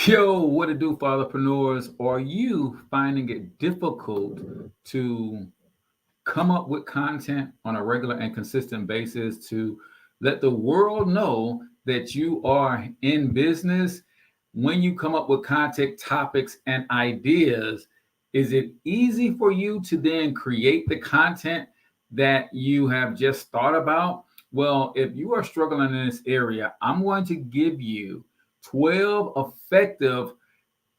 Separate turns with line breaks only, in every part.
Yo, what to do, fatherpreneurs? Are you finding it difficult to come up with content on a regular and consistent basis to let the world know that you are in business? When you come up with content topics and ideas, is it easy for you to then create the content that you have just thought about? Well, if you are struggling in this area, I'm going to give you 12 effective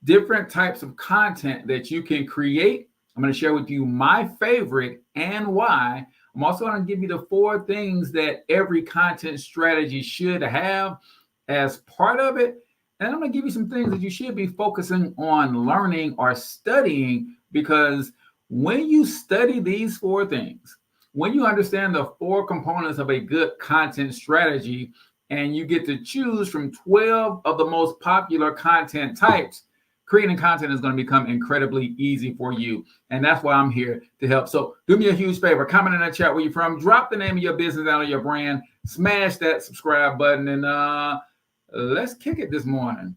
different types of content that you can create. I'm going to share with you my favorite and why. I'm also going to give you the 4 things that every content strategy should have as part of it. And I'm going to give you some things that you should be focusing on learning or studying, because when you study these 4 things, when you understand the 4 components of a good content strategy, and you get to choose from 12 of the most popular content types, creating content is going to become incredibly easy for you. And that's why I'm here to help. So do me a huge favor, comment in the chat where you're from, drop the name of your business out of your brand, smash that subscribe button, and let's kick it this morning.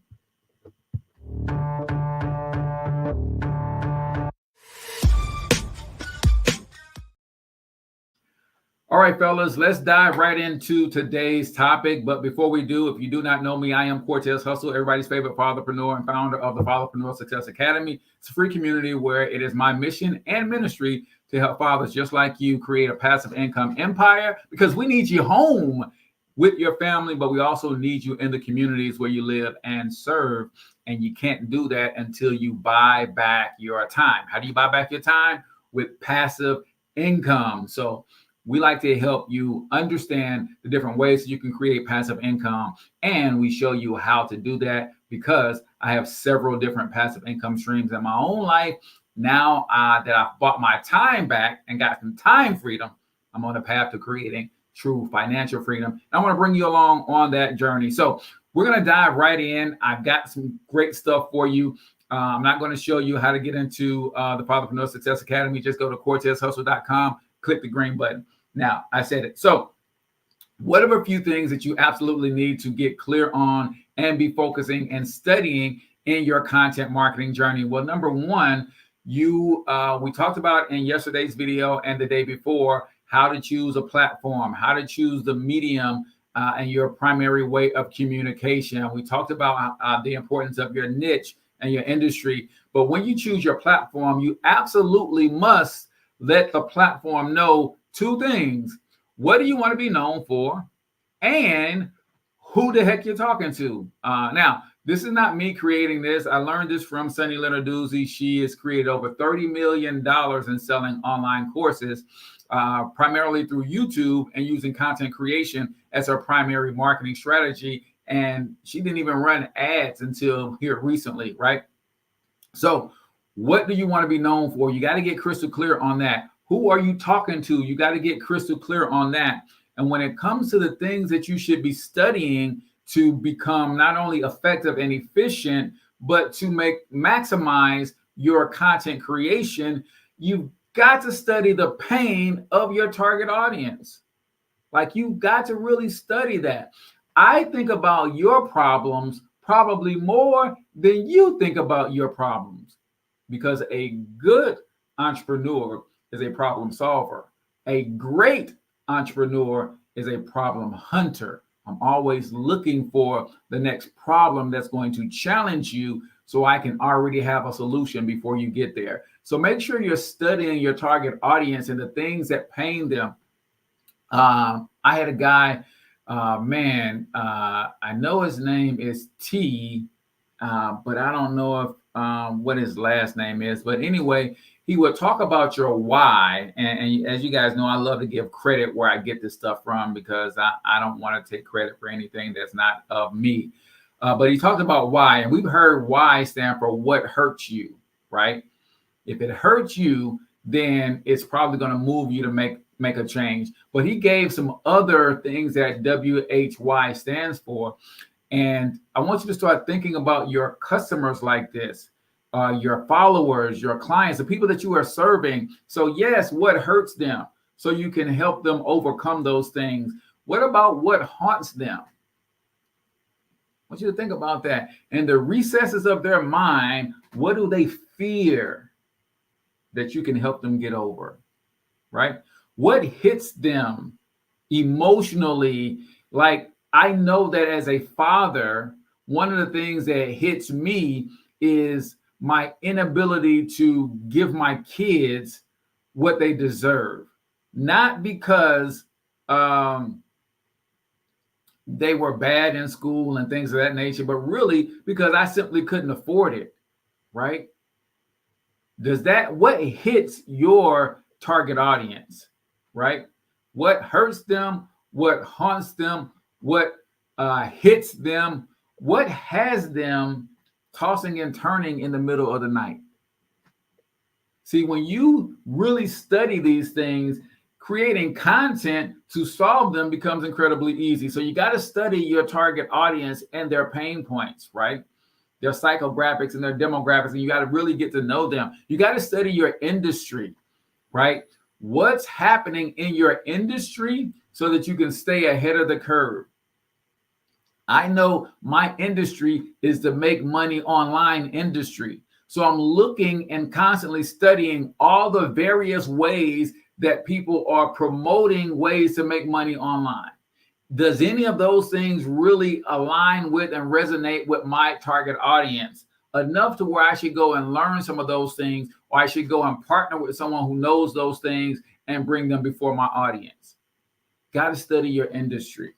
All right, fellas, let's dive right into today's topic. But before we do, if you do not know me, I am Cortez Hustle, everybody's favorite fatherpreneur and founder of the Fatherpreneur Success Academy. It's a free community where it is my mission and ministry to help fathers just like you create a passive income empire, because we need you home with your family, but we also need you in the communities where you live and serve. And you can't do that until you buy back your time. How do you buy back your time? With passive income. So we like to help you understand the different ways you can create passive income. And we show you how to do that, because I have several different passive income streams in my own life. Now that I've bought my time back and got some time freedom, I'm on the path to creating true financial freedom. And I want to bring you along on that journey. So we're going to dive right in. I've got some great stuff for you. I'm not going to show you how to get into the Fatherpreneur Success Academy. Just go to CortezHustle.com, click the green button. Now, I said it. So what are a few things that you absolutely need to get clear on and be focusing and studying in your content marketing journey? Well, number one, we talked about in yesterday's video and the day before how to choose a platform, how to choose the medium and your primary way of communication. We talked about the importance of your niche and your industry. But when you choose your platform, you absolutely must let the platform know 2 things. What do you want to be known for? And who the heck you're talking to? Now, this is not me creating this. I learned this from Sunny Lenarduzzi. She has created over $30 million in selling online courses, primarily through YouTube and using content creation as her primary marketing strategy. And she didn't even run ads until here recently, right? So what do you want to be known for? You got to get crystal clear on that. Who are you talking to? You got to get crystal clear on that. And when it comes to the things that you should be studying to become not only effective and efficient, but to maximize your content creation, you've got to study the pain of your target audience. Like, you've got to really study that. I think about your problems probably more than you think about your problems, because a good entrepreneur is a problem solver. A great entrepreneur is a problem hunter. I'm always looking for the next problem that's going to challenge you, so I can already have a solution before you get there. So make sure you're studying your target audience and the things that pain them. I had a guy, I know his name is T, but I don't know if what his last name is. But anyway, he would talk about your why. And as you guys know, I love to give credit where I get this stuff from, because I don't want to take credit for anything that's not of me. But he talked about why, and we've heard why stand for what hurts you, right? If it hurts you, then it's probably going to move you to make a change. But he gave some other things that WHY stands for. And I want you to start thinking about your customers like this. Your followers, your clients, the people that you are serving. So yes, what hurts them, so you can help them overcome those things. What about what haunts them? want you to think about that. In the recesses of their mind, what do they fear that you can help them get over, right? What hits them emotionally? Like, I know that as a father, one of the things that hits me is my inability to give my kids what they deserve. Not because they were bad in school and things of that nature, but really because I simply couldn't afford it, right? What hits your target audience, right? What hurts them, what haunts them, what hits them, what has them tossing and turning in the middle of the night? See, when you really study these things, creating content to solve them becomes incredibly easy. So you got to study your target audience and their pain points, right? Their psychographics and their demographics, and you got to really get to know them. You got to study your industry, right? What's happening in your industry so that you can stay ahead of the curve. I know my industry is the make money online industry. So I'm looking and constantly studying all the various ways that people are promoting ways to make money online. Does any of those things really align with and resonate with my target audience enough to where I should go and learn some of those things, or I should go and partner with someone who knows those things and bring them before my audience? Got to study your industry.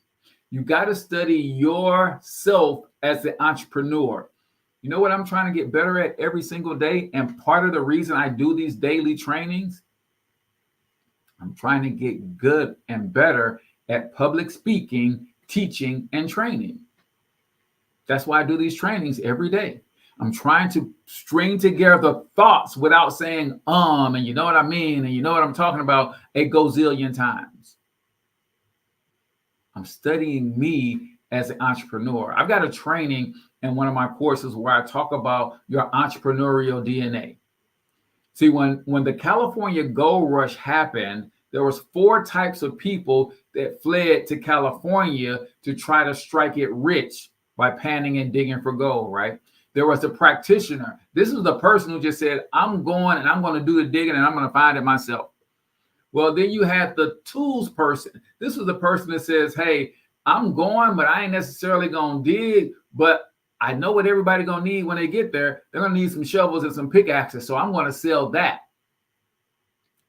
You got to study yourself as the entrepreneur. You know what I'm trying to get better at every single day? And part of the reason I do these daily trainings, I'm trying to get good and better at public speaking, teaching, and training. That's why I do these trainings every day. I'm trying to string together thoughts without saying, and you know what I mean, and you know what I'm talking about a gazillion times. I'm studying me as an entrepreneur. I've got a training in one of my courses where I talk about your entrepreneurial DNA. See, when the California gold rush happened, there was 4 types of people that fled to California to try to strike it rich by panning and digging for gold, right? There was the practitioner. This is the person who just said, I'm going and I'm going to do the digging and I'm going to find it myself. Well, then you had the tools person. This was the person that says, hey, I'm going, but I ain't necessarily going to dig, but I know what everybody going to need when they get there. They're going to need some shovels and some pickaxes, so I'm going to sell that.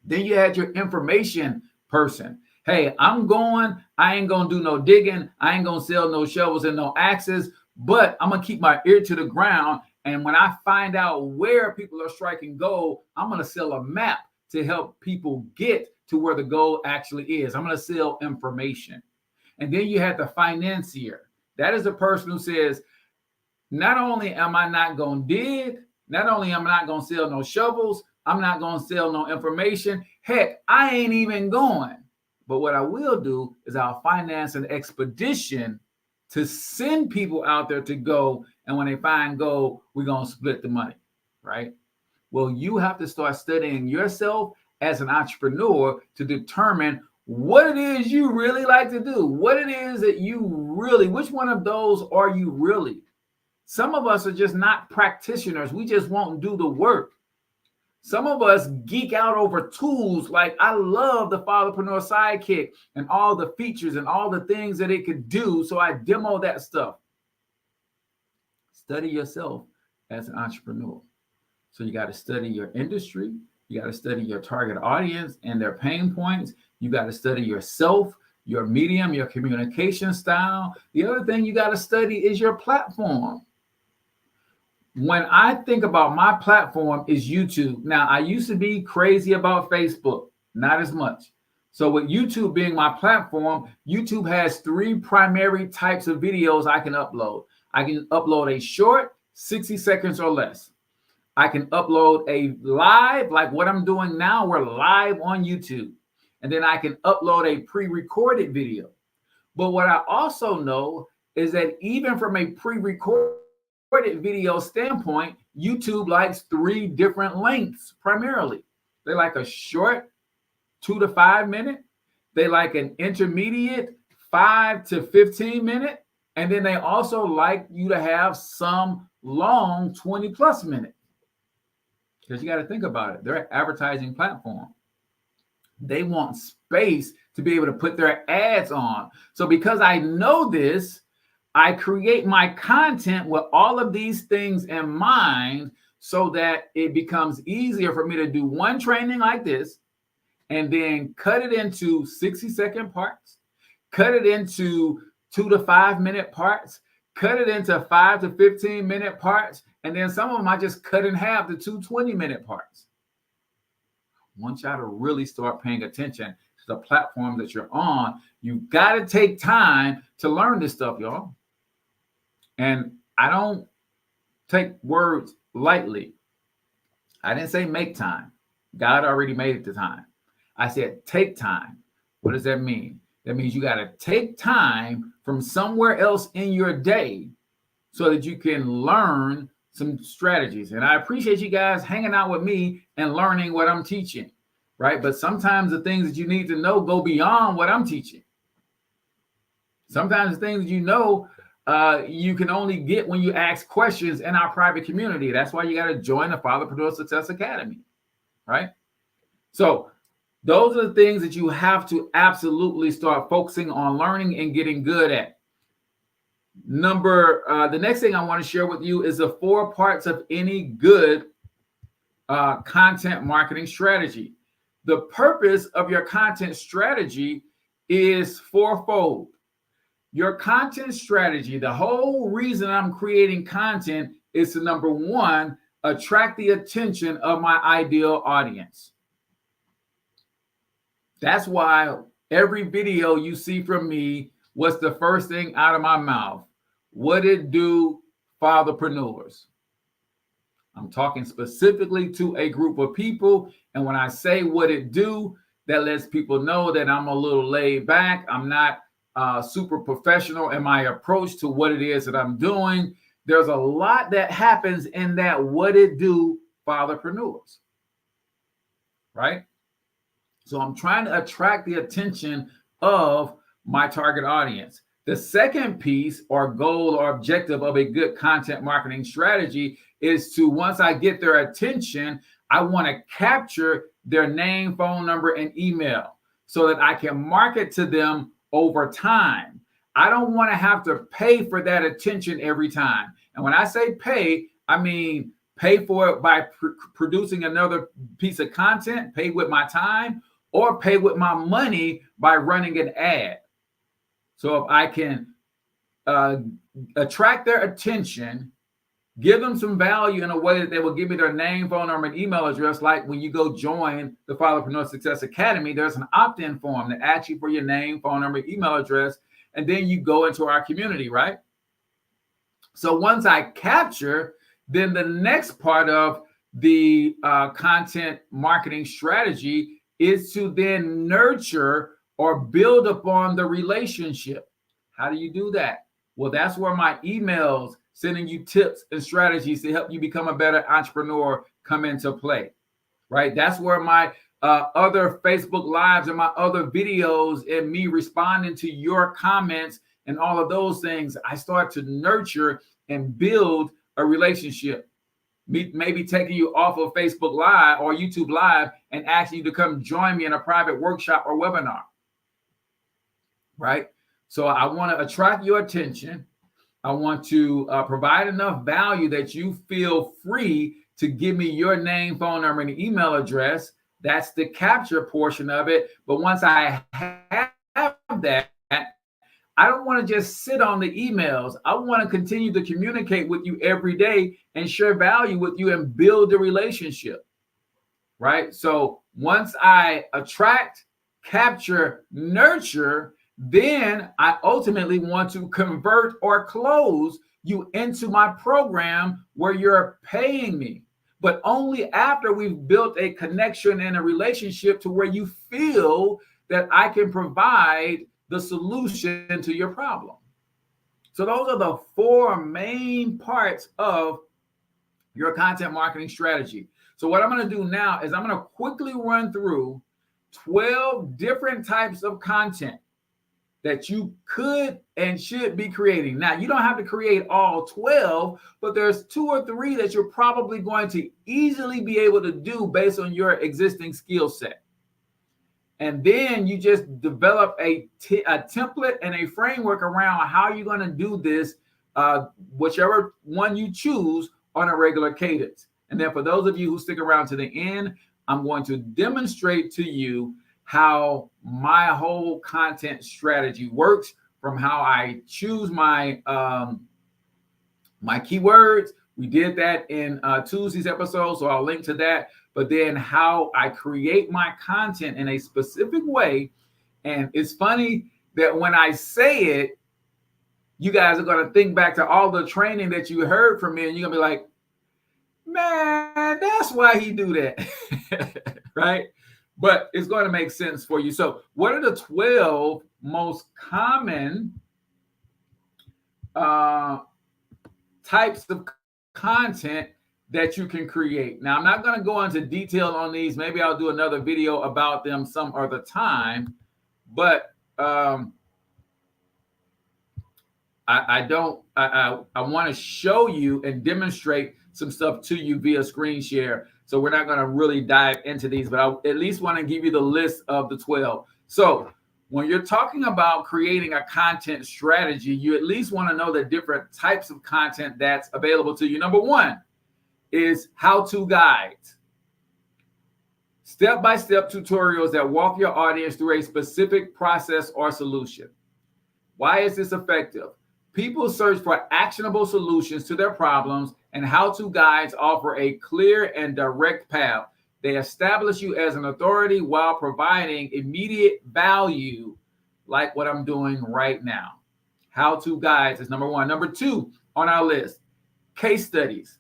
Then you had your information person. Hey, I'm going, I ain't going to do no digging. I ain't going to sell no shovels and no axes, but I'm going to keep my ear to the ground. And when I find out where people are striking gold, I'm going to sell a map to help people get to where the gold actually is. I'm going to sell information. And then you have the financier. That is the person who says, not only am I not going to dig, not only am I not going to sell no shovels, I'm not going to sell no information. Heck, I ain't even going. But what I will do is I'll finance an expedition to send people out there to go. And when they find gold, we're going to split the money, right? Well, you have to start studying yourself as an entrepreneur to determine what it is you really like to do, what it is that you really, which one of those are you really? Some of us are just not practitioners. We just won't do the work. Some of us geek out over tools. Like, I love the Fatherpreneur Sidekick and all the features and all the things that it could do. So I demo that stuff. Study yourself as an entrepreneur. So you got to study your industry. You got to study your target audience and their pain points. You got to study yourself, your medium, your communication style. The other thing you got to study is your platform. When I think about my platform is YouTube. Now, I used to be crazy about Facebook, not as much. So with YouTube being my platform, YouTube has 3 primary types of videos I can upload. I can upload a short, 60 seconds or less. I can upload a live, like what I'm doing now. We're live on YouTube. And then I can upload a pre-recorded video. But what I also know is that even from a pre-recorded video standpoint, YouTube likes 3 different lengths primarily. They like a short 2 to 5 minute. They like an intermediate 5 to 15 minute. And then they also like you to have some long 20 plus minutes. Because you got to think about it. They're an advertising platform. They want space to be able to put their ads on. So because I know this, I create my content with all of these things in mind so that it becomes easier for me to do one training like this and then cut it into 60-second parts, cut it into 2 to 5 minute parts, cut it into 5 to 15 minute parts, and then some of them I just cut in half to 2 20-minute parts. I want y'all to really start paying attention to the platforms that you're on. You've got to take time to learn this stuff, y'all. And I don't take words lightly. I didn't say make time. God already made it the time. I said take time. What does that mean? That means you got to take time from somewhere else in your day so that you can learn some strategies. And I appreciate you guys hanging out with me and learning what I'm teaching, right? But sometimes the things that you need to know go beyond what I'm teaching. Sometimes the things you know, you can only get when you ask questions in our private community. That's why you got to join the Fatherpreneur Success Academy, right? So those are the things that you have to absolutely start focusing on learning and getting good at. The next thing I want to share with you is the 4 parts of any good content marketing strategy. The purpose of your content strategy is fourfold. Your content strategy, the whole reason I'm creating content is to, number 1, attract the attention of my ideal audience. That's why every video you see from me, what's the first thing out of my mouth? What it do, fatherpreneurs? I'm talking specifically to a group of people. And when I say what it do, that lets people know that I'm a little laid back. I'm not super professional in my approach to what it is that I'm doing. There's a lot that happens in that what it do, fatherpreneurs, right? So I'm trying to attract the attention of my target audience. The second piece or goal or objective of a good content marketing strategy is to, once I get their attention, I want to capture their name, phone number, and email so that I can market to them over time. I don't want to have to pay for that attention every time. And when I say pay, I mean pay for it by producing another piece of content, pay with my time, or pay with my money by running an ad. So if I can attract their attention, give them some value in a way that they will give me their name, phone number, and email address. Like when you go join the Fatherpreneur Success Academy, there's an opt-in form that asks you for your name, phone number, email address, and then you go into our community, right? So once I capture, then the next part of the content marketing strategy is to then nurture or build upon the relationship. How do you do that? Well, that's where my emails sending you tips and strategies to help you become a better entrepreneur come into play, right? That's where my other Facebook Lives and my other videos and me responding to your comments and all of those things, I start to nurture and build a relationship. Maybe taking you off of Facebook Live or YouTube Live and asking you to come join me in a private workshop or webinar, right? So I want to attract your attention. I want to provide enough value that you feel free to give me your name, phone number, and email address. That's the capture portion of it. But once I have that, I don't want to just sit on the emails. I want to continue to communicate with you every day and share value with you and build a relationship, right? So once I attract, capture, nurture, then I ultimately want to convert or close you into my program where you're paying me, but only after we've built a connection and a relationship to where you feel that I can provide the solution to your problem. So those are the 4 main parts of your content marketing strategy. So what I'm going to do now is I'm going to quickly run through 12 different types of content that you could and should be creating. Now, you don't have to create all 12, but there's 2 or 3 that you're probably going to easily be able to do based on your existing skill set. And then you just develop a template and a framework around how you're going to do this, whichever one you choose, on a regular cadence. And then for those of you who stick around to the end, I'm going to demonstrate to you how my whole content strategy works, from how I choose my my keywords. We did that in Tuesday's episode, so I'll link to that. But then how I create my content in a specific way. And it's funny that when I say it, you guys are going to think back to all the training that you heard from me, and you're going to be like, man, that's why he do that, right? But it's going to make sense for you. So what are the 12 most common types of content that you can create? Now, I'm not going to go into detail on these. Maybe I'll do another video about them some other time. But I want to show you and demonstrate some stuff to you via screen share. So we're not going to really dive into these, but I at least want to give you the list of the 12. So when you're talking about creating a content strategy, you at least want to know the different types of content that's available to you. Number 1 is how-to guides. Step-by-step tutorials that walk your audience through a specific process or solution. Why is this effective? People search for actionable solutions to their problems, and how-to guides offer a clear and direct path. They establish you as an authority while providing immediate value, like what I'm doing right now. How-to guides is number 1. Number 2 on our list, case studies.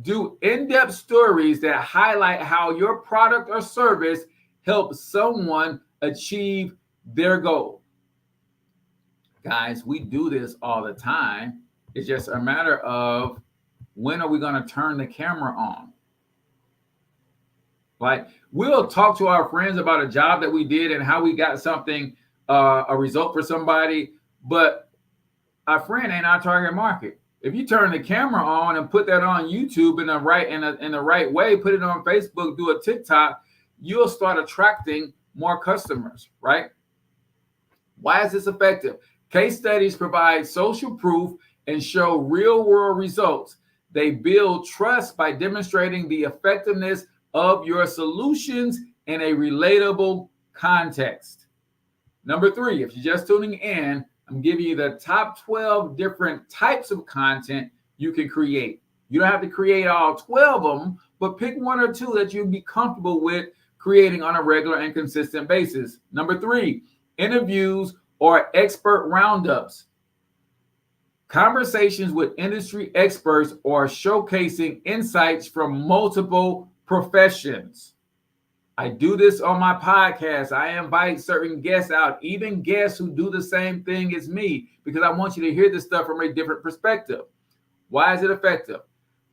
Do in-depth stories that highlight how your product or service helps someone achieve their goal. Guys, we do this all the time. It's just a matter of when are we going to turn the camera on? Like, we'll talk to our friends about a job that we did and how we got something, a result for somebody, but our friend ain't our target market. If you turn the camera on and put that on YouTube in the right way, put it on Facebook, do a TikTok, you'll start attracting more customers, right? Why is this effective? Case studies provide social proof and show real-world results. They build trust by demonstrating the effectiveness of your solutions in a relatable context. Number 3, if you're just tuning in, I'm giving you the top 12 different types of content you can create. You don't have to create all 12 of them, but pick 1 or 2 that you'd be comfortable with creating on a regular and consistent basis. Number 3, interviews or expert roundups. Conversations with industry experts or showcasing insights from multiple professions. I do this on my podcast. I invite certain guests out, even guests who do the same thing as me, because I want you to hear this stuff from a different perspective. Why is it effective?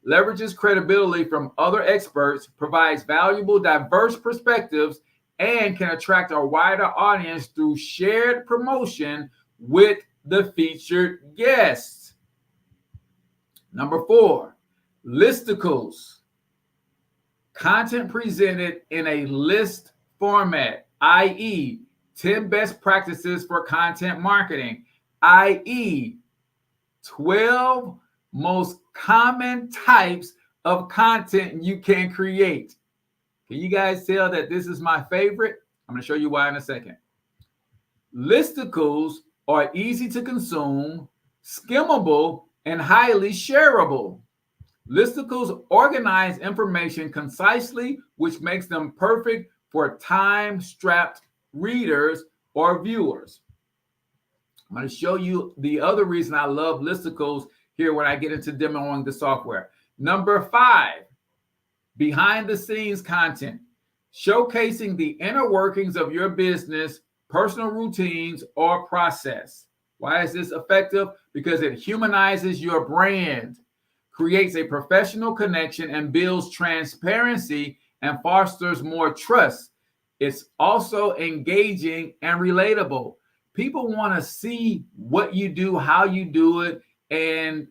Leverages credibility from other experts, provides valuable, diverse perspectives, and can attract a wider audience through shared promotion with the featured guests. Number 4, listicles. Content presented in a list format, i.e., 10 best practices for content marketing, i.e., 12 most common types of content you can create. Can you guys tell that this is my favorite? I'm going to show you why in a second. Listicles are easy to consume, skimmable, and highly shareable. Listicles organize information concisely, which makes them perfect for time-strapped readers or viewers. I'm going to show you the other reason I love listicles here when I get into demoing the software. Number 5, behind-the-scenes content, showcasing the inner workings of your business, personal routines, or process. Why is this effective? Because it humanizes your brand, creates a professional connection, and builds transparency and fosters more trust. It's also engaging and relatable. People want to see what you do, how you do it, and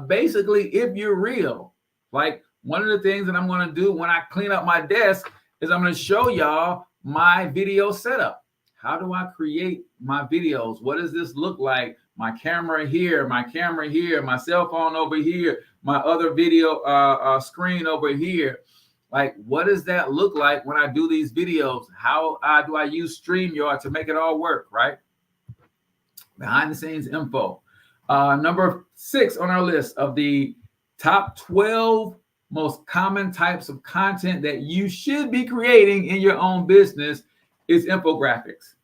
basically if you're real. Like one of the things that I'm going to do when I clean up my desk is I'm going to show y'all my video setup. How do I create my videos? What does this look like? My camera here, my cell phone over here, my other video screen over here. Like, what does that look like when I do these videos? How do I use StreamYard to make it all work, right? Behind the scenes info. Number 6 on our list of the top 12 most common types of content that you should be creating in your own business is infographics.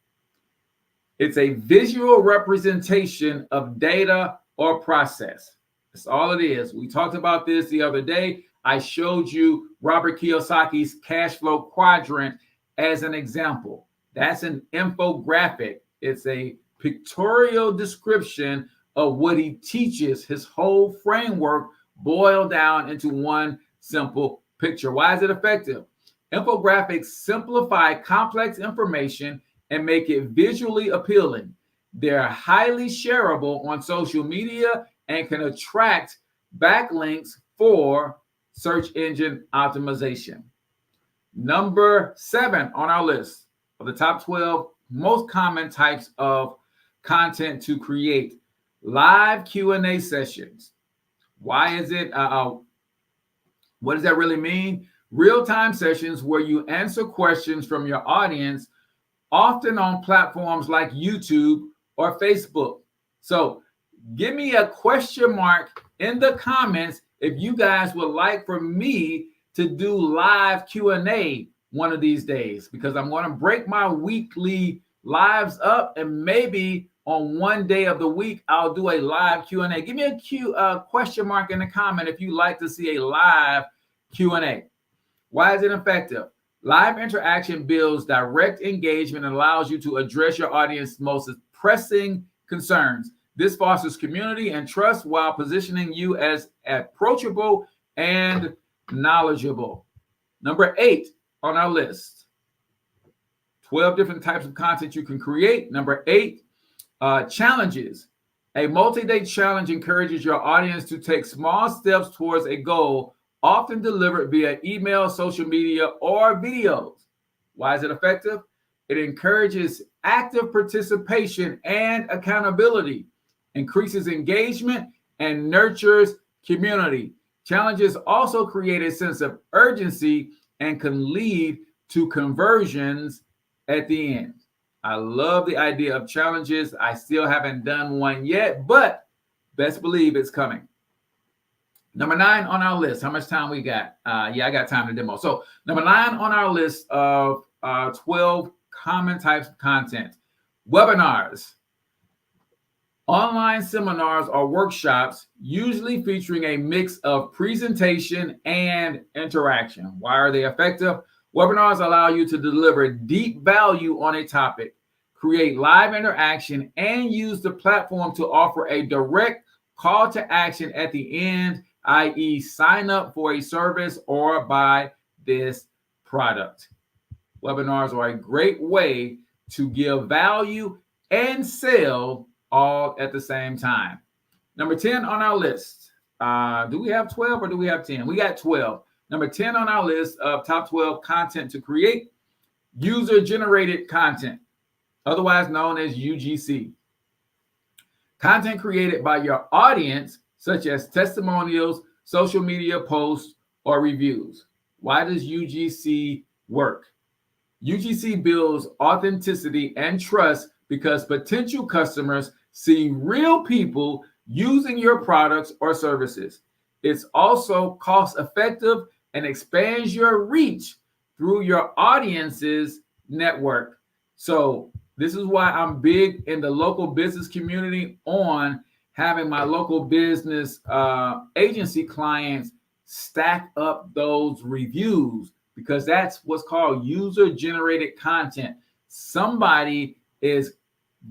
It's a visual representation of data or process. That's all it is. We talked about this the other day. I showed you Robert Kiyosaki's cash flow quadrant as an example. That's an infographic. It's a pictorial description of what he teaches, his whole framework boiled down into one simple picture. Why is it effective? Infographics simplify complex information and make it visually appealing. They're highly shareable on social media and can attract backlinks for search engine optimization. Number 7 on our list of the top 12 most common types of content to create: live Q&A sessions. Why is it? What does that really mean? Real-time sessions where you answer questions from your audience, often on platforms like YouTube or Facebook. So give me a question mark in the comments if you guys would like for me to do live Q&A one of these days, because I'm going to break my weekly lives up, and maybe on one day of the week I'll do a live Q&A. Give me a question mark in the comment if you like to see a live Q&A. Why is it effective? Live interaction builds direct engagement and allows you to address your audience's most pressing concerns. This fosters community and trust while positioning you as approachable and knowledgeable. Number 8 on our list, 12 different types of content you can create. Number 8, challenges. A multi-day challenge encourages your audience to take small steps towards a goal, often delivered via email, social media, or videos. Why is it effective? It encourages active participation and accountability, increases engagement, and nurtures community. Challenges also create a sense of urgency and can lead to conversions at the end. I love the idea of challenges. I still haven't done one yet, but best believe it's coming. Number 9 on our list. How much time we got? I got time to demo. So number 9 on our list of 12 common types of content: webinars. Online seminars or workshops, usually featuring a mix of presentation and interaction. Why are they effective? Webinars allow you to deliver deep value on a topic, create live interaction, and use the platform to offer a direct call to action at the end, i.e., sign up for a service or buy this product. Webinars are a great way to give value and sell all at the same time. Number 10 on our list. Do we have 12 or do we have 10? We got 12. Number 10 on our list of top 12 content to create: user-generated content, otherwise known as UGC. Content created by your audience, such as testimonials, social media posts, or reviews. Why does UGC work? UGC builds authenticity and trust because potential customers see real people using your products or services. It's also cost-effective and expands your reach through your audience's network. So this is why I'm big in the local business community on having my local business agency clients stack up those reviews, because that's what's called user-generated content. Somebody is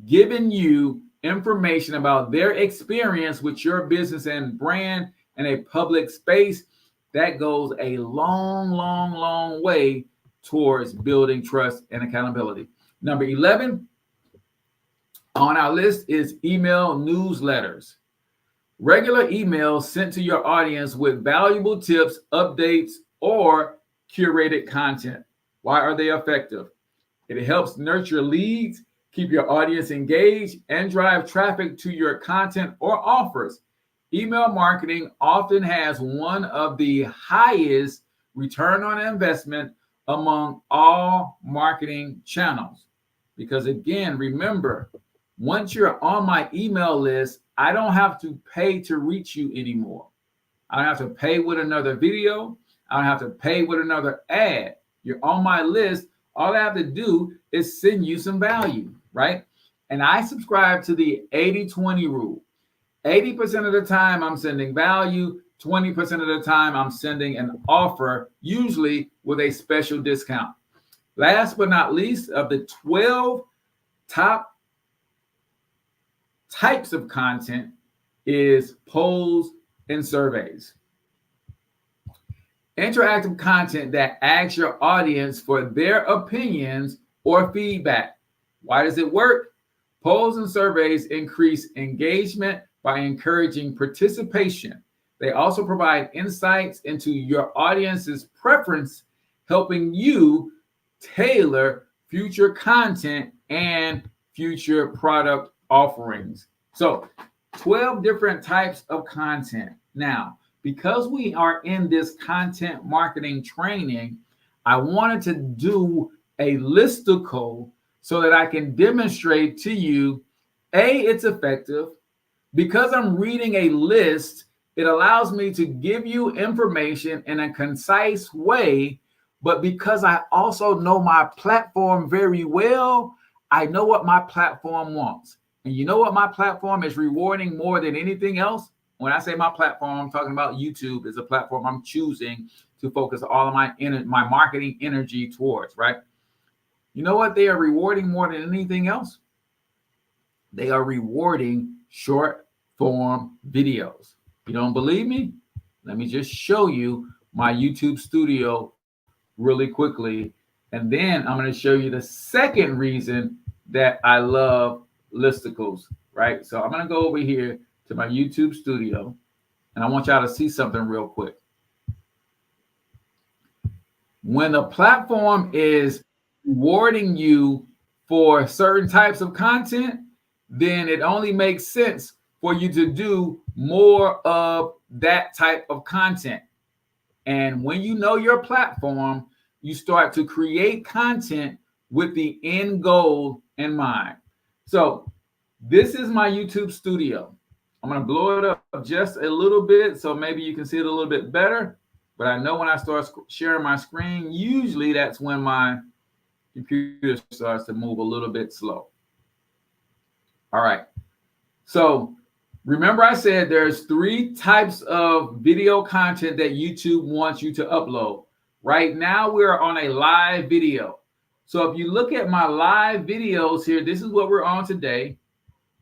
giving you information about their experience with your business and brand in a public space. That goes a long, long, long way towards building trust and accountability. Number 11 On our list is email newsletters. Regular emails sent to your audience with valuable tips, updates, or curated content. Why are they effective? It helps nurture leads, keep your audience engaged, and drive traffic to your content or offers. Email marketing often has one of the highest return on investment among all marketing channels. Because again, remember, once you're on my email list, I don't have to pay to reach you anymore. I don't have to pay with another video. I don't have to pay with another ad. You're on my list. All I have to do is send you some value, right? And I subscribe to the 80-20 rule. 80% of the time I'm sending value, 20% of the time I'm sending an offer, usually with a special discount. Last but not least, of the 12 top types of content is polls and surveys. Interactive content that asks your audience for their opinions or feedback. Why does it work? Polls and surveys increase engagement by encouraging participation. They also provide insights into your audience's preference, helping you tailor future content and future product offerings. So 12 different types of content. Now, because we are in this content marketing training, I wanted to do a listicle so that I can demonstrate to you, A, it's effective. Because I'm reading a list, it allows me to give you information in a concise way. But because I also know my platform very well, I know what my platform wants. And you know what my platform is rewarding more than anything else? When I say my platform, I'm talking about YouTube is a platform I'm choosing to focus all of my marketing energy towards, right? You know what they are rewarding more than anything else? They are rewarding short form videos. You don't believe me? Let me just show you my YouTube studio really quickly. And then I'm going to show you the second reason that I love listicles, right? So I'm going to go over here to my YouTube studio, and I want y'all to see something real quick. When the platform is rewarding you for certain types of content, then it only makes sense for you to do more of that type of content. And when you know your platform, you start to create content with the end goal in mind. So this is my YouTube studio. I'm going to blow it up just a little bit so maybe you can see it a little bit better. But I know when I start sharing my screen, usually that's when my computer starts to move a little bit slow. All right. So remember I said there's 3 types of video content that YouTube wants you to upload. Right now we're on a live video. So if you look at my live videos here, this is what we're on today.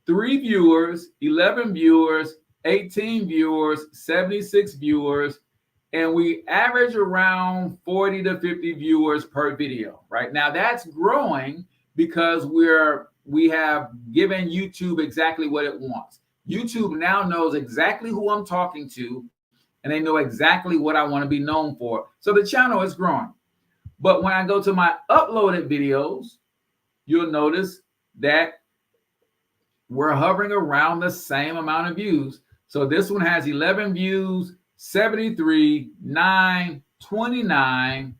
3 viewers, 11 viewers, 18 viewers, 76 viewers, and we average around 40 to 50 viewers per video. Right now that's growing because we have given YouTube exactly what it wants. YouTube now knows exactly who I'm talking to, and they know exactly what I want to be known for. So the channel is growing. But when I go to my uploaded videos, you'll notice that we're hovering around the same amount of views. So this one has 11 views, 73, 9, 29,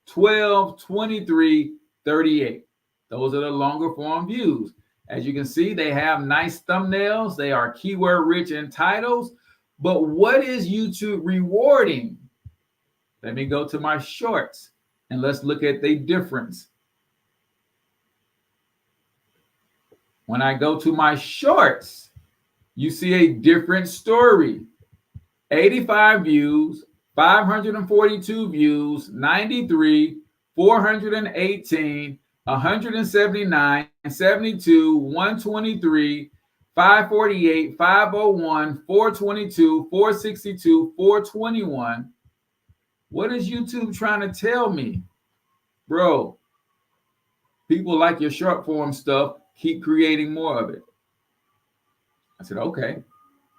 12, 23, 38. Those are the longer form views. As you can see, they have nice thumbnails. They are keyword rich in titles. But what is YouTube rewarding? Let me go to my shorts and let's look at the difference. When I go to my shorts, you see a different story. 85 views, 542 views, 93, 418, 179, 72, 123, 548, 501, 422, 462, 421. What is YouTube trying to tell me? Bro, people like your short form stuff. keep creating more of it. I said, okay,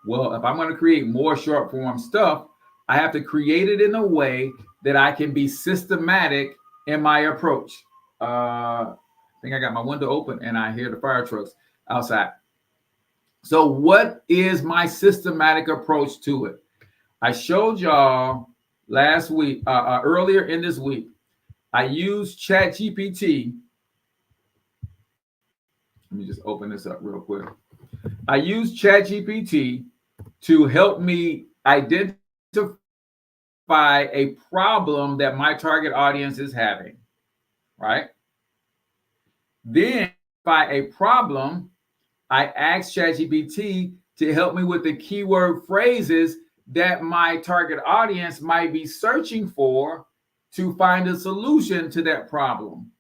well, if I'm going to create more short form stuff, I have to create it in a way that I can be systematic in my approach. I think I got my window open and I hear the fire trucks outside. So what is my systematic approach to it? I showed y'all last week, earlier in this week, I used ChatGPT. Let me just open this up real quick. I used ChatGPT to help me identify a problem that my target audience is having, right? Then by a problem, I asked ChatGPT to help me with the keyword phrases that my target audience might be searching for to find a solution to that problem.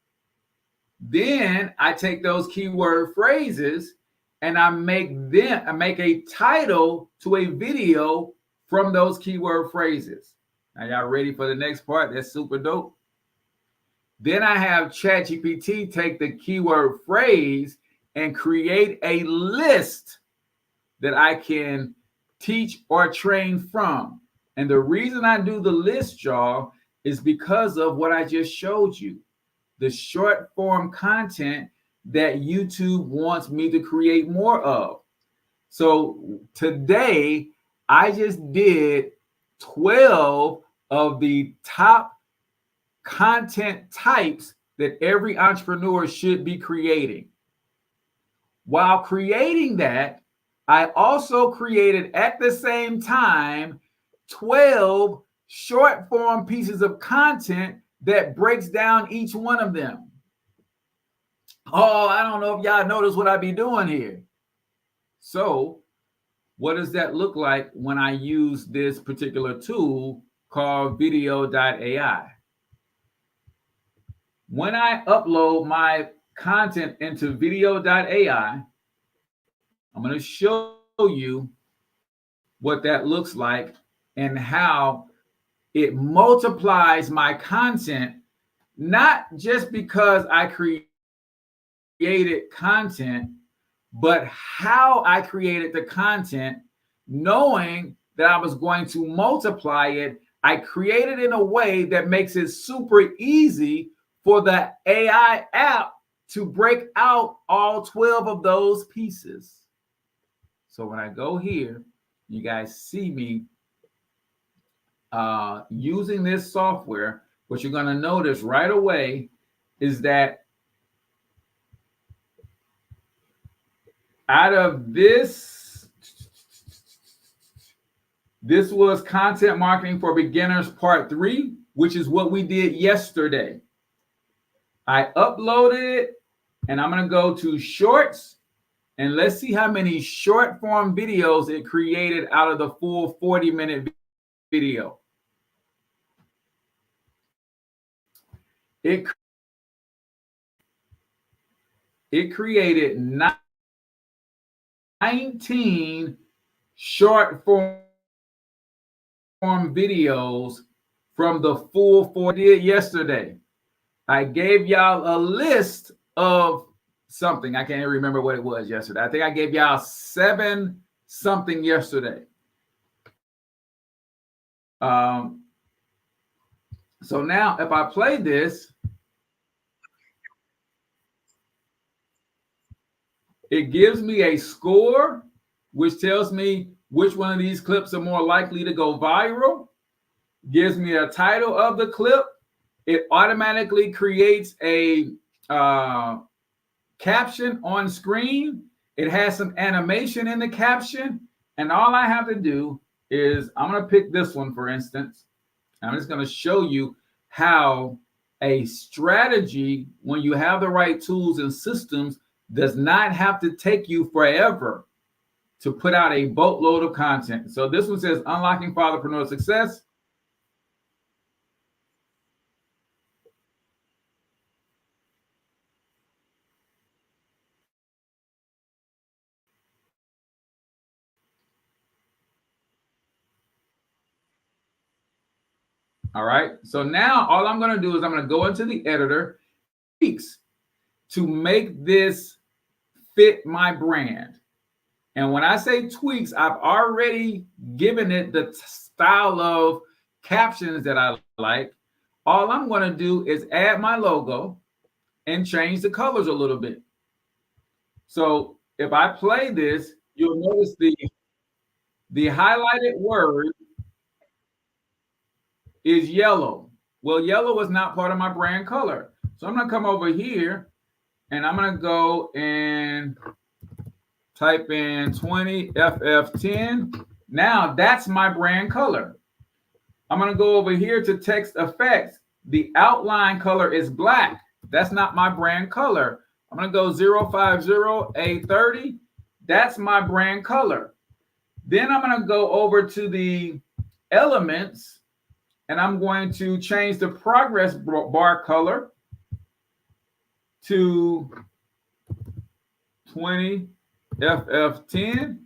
Then I take those keyword phrases and I make a title to a video from those keyword phrases. Now y'all ready for the next part? That's super dope. Then I have ChatGPT take the keyword phrase and create a list that I can teach or train from. And the reason I do the list, y'all, is because of what I just showed you. The short form content that YouTube wants me to create more of. So today, I just did 12 of the top content types that every entrepreneur should be creating. While creating that, I also created at the same time 12 short form pieces of content that breaks down each one of them. Oh, I don't know if y'all notice what I be doing here. So what does that look like when I use this particular tool called video.ai? When I upload my content into video.ai, I'm going to show you what that looks like and how it multiplies my content, not just because I created content, but how I created the content, knowing that I was going to multiply it. I created in a way that makes it super easy for the AI app to break out all 12 of those pieces. So when I go here, you guys see me using this software. What you're going to notice right away is that out of this was content marketing for beginners part 3, which is what we did yesterday. I uploaded it and I'm going to go to shorts and let's see how many short form videos it created out of the full 40-minute video. It created 19 short form videos from the full 40 yesterday. I gave y'all a list of something. I can't remember what it was yesterday. I think I gave y'all 7 something yesterday. So now if I play this, it gives me a score, which tells me which one of these clips are more likely to go viral. Gives me a title of the clip. It automatically creates a caption on screen. It has some animation in the caption. And all I have to do is, I'm going to pick this one, for instance. I'm just going to show you how a strategy, when you have the right tools and systems, does not have to take you forever to put out a boatload of content. So this one says Unlocking Fatherpreneur Success. All right. So now all I'm going to do is I'm going to go into the editor to make this fit my brand. And when I say tweaks, I've already given it the style of captions that I like. All I'm going to do is add my logo and change the colors a little bit. So if I play this, you'll notice the highlighted word is yellow. Well, yellow is not part of my brand color. So I'm going to come over here and I'm going to go and type in 20FF10. Now that's my brand color. I'm going to go over here to text effects. The outline color is black. That's not my brand color. I'm going to go 050A30. That's my brand color. Then I'm going to go over to the elements and I'm going to change the progress bar color to 20FF10.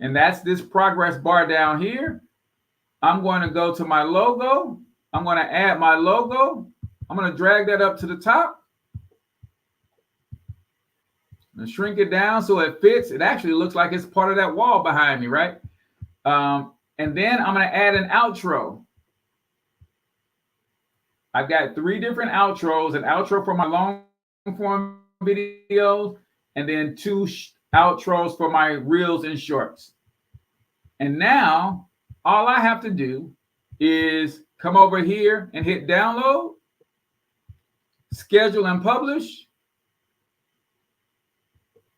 And that's this progress bar down here. I'm going to go to my logo. I'm going to add my logo. I'm going to drag that up to the top and shrink it down so it fits. It actually looks like it's part of that wall behind me, right? And then I'm going to add an outro. I've got 3 different outros, an outro for my long form videos, and then 2 outros for my reels and shorts. And now all I have to do is come over here and hit download, schedule and publish.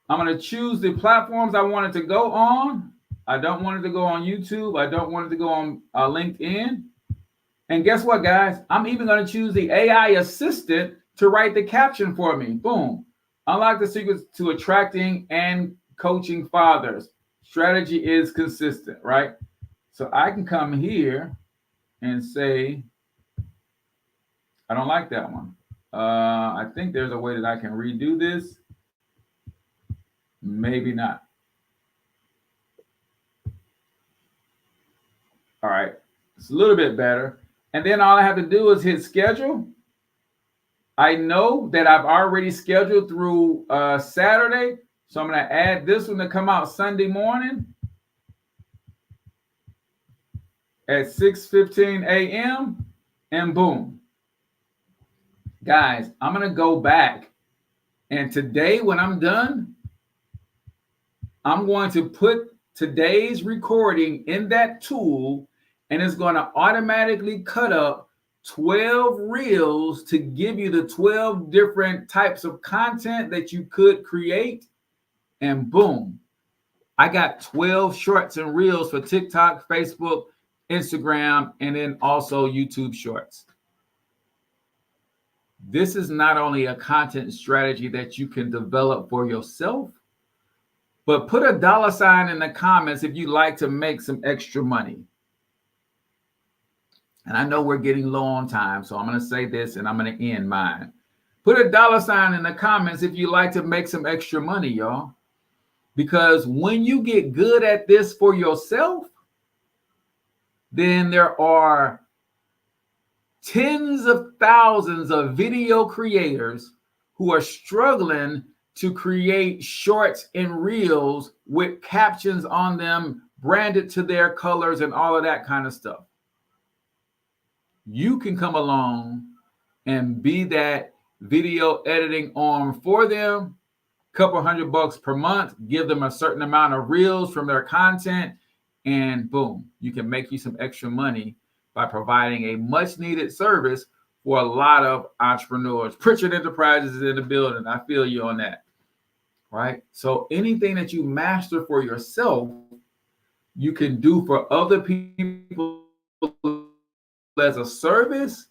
I'm going to choose the platforms I want it to go on. I don't want it to go on YouTube. I don't want it to go on LinkedIn. And guess what, guys? I'm even going to choose the AI assistant to write the caption for me. Boom. Unlock the secrets to attracting and coaching fathers. Strategy is consistent, right? So I can come here and say, I don't like that one. I think there's a way that I can redo this. Maybe not. All right. It's a little bit better. And then all I have to do is hit schedule. I know that I've already scheduled through Saturday. So I'm going to add this one to come out Sunday morning at 6:15 a.m. And boom. Guys, I'm going to go back. And today when I'm done, I'm going to put today's recording in that tool, and it's going to automatically cut up 12 reels to give you the 12 different types of content that you could create. And boom, I got 12 shorts and reels for TikTok, Facebook, Instagram, and then also YouTube shorts. This is not only a content strategy that you can develop for yourself, but put a $ in the comments if you'd like to make some extra money. And I know we're getting low on time, so I'm going to say this and I'm going to end mine. Put a $ in the comments if you'd like to make some extra money, y'all. Because when you get good at this for yourself, then there are tens of thousands of video creators who are struggling to create shorts and reels with captions on them, branded to their colors and all of that kind of stuff. You can come along and be that video editing arm for them, couple $100 per month, give them a certain amount of reels from their content, and boom, you can make you some extra money by providing a much needed service for a lot of entrepreneurs. Pritchard Enterprises is in the building. I feel you on that. Right? So anything that you master for yourself, you can do for other people as a service.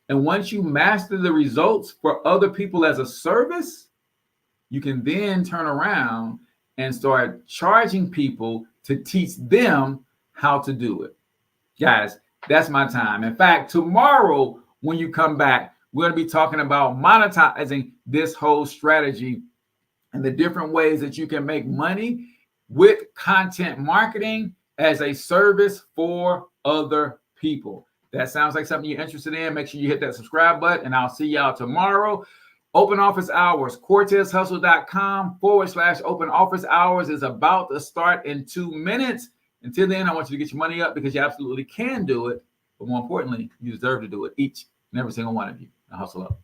And once you master the results for other people as a service, you can then turn around and start charging people to teach them how to do it. Guys, that's my time. In fact, tomorrow when you come back, we're going to be talking about monetizing this whole strategy and the different ways that you can make money with content marketing as a service for other people. That sounds like something you're interested in. Make sure you hit that subscribe button, and I'll see y'all tomorrow. Open office hours, CortezHustle.com/open office hours is about to start in 2 minutes. Until then, I want you to get your money up because you absolutely can do it. But more importantly, you deserve to do it. Each and every single one of you. Now hustle up.